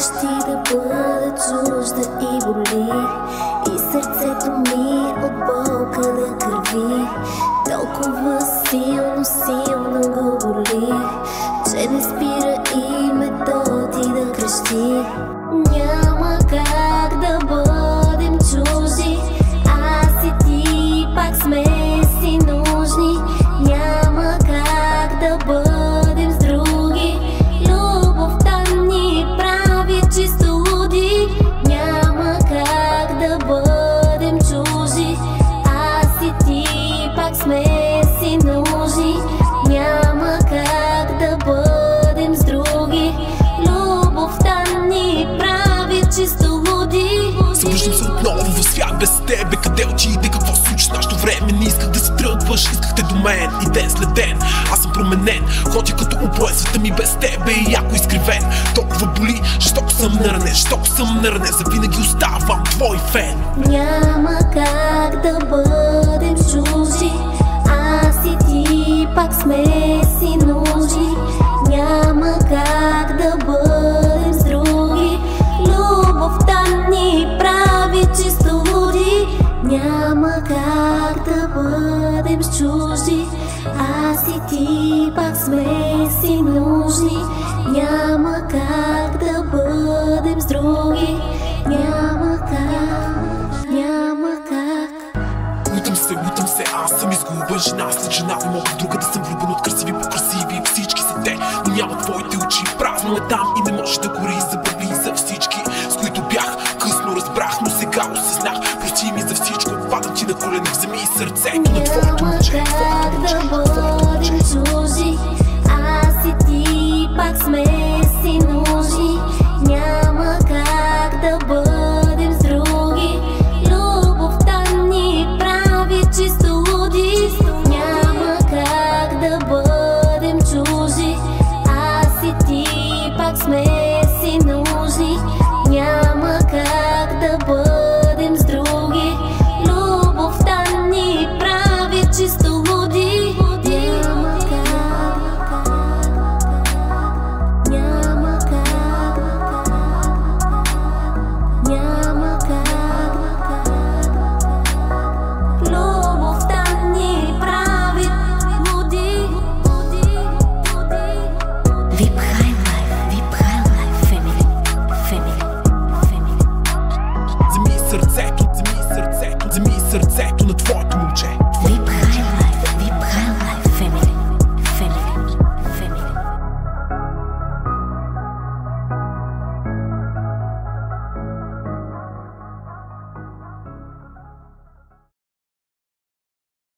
Искаш ти да бъда чужда и боли, и сърцето ми от болка да кърви. Толкова силно, силно го боли, че не спира името ти да крещи. Няма как да бъдем чужди, аз и ти пак сме си нужни. Няма как да бъдем с други, любовта ни прави чисто луди. Няма как да бъдем чужди, аз и ти пак сме си нужни. Няма как да бъдем с други, любовта ни прави чисто луди. Събуждам се отново в свят без тебе. Къде отиде, какво случи с нашето време? Не исках да се тръгваш, искахте до мен. И ден след ден аз съм променен, ходя като обоен, света ми без тебе и яко изкривен. Толкова боли, жестоко съм наранен, жестоко съм наранен. Завинаги оставам твой фен. Няма как да бъдем чужди, аз и ти пак сме си нужни. Няма как да бъдем с други, любовта ни прави чисто луди. Няма как да бъдем с чужди, аз и ти пак сме си нужни. Няма как да бъдем с други, няма как, няма как. Лутам се, аз съм изгубен. Жена след жена, не мога друга да съм влюбен. От красиви по красиви, всички са те, но няма твоите очи. Празно е там и не може да гори. Забрави за всички, с които бях, късно разбрах, но сега осъзнах. Прости ми за всичко, падам ти на колени, вземи и сърцето на твоето момче. Няма как да бъдем чужди, аз и ти пак сме си нужни. Няма как да бъдем с други, любовта ни прави чисто луди. Няма как да бъдем чужди, аз и ти пак сме си нужни. Няма как да бъдем с други, любовта ни прави чисто луди. Няма как, няма как, няма как, любовта ни прави луди. VIP High Life, VIP High Life, Family, Family, Family. Вземи сърцето, вземи сърцето, вземи сърцето.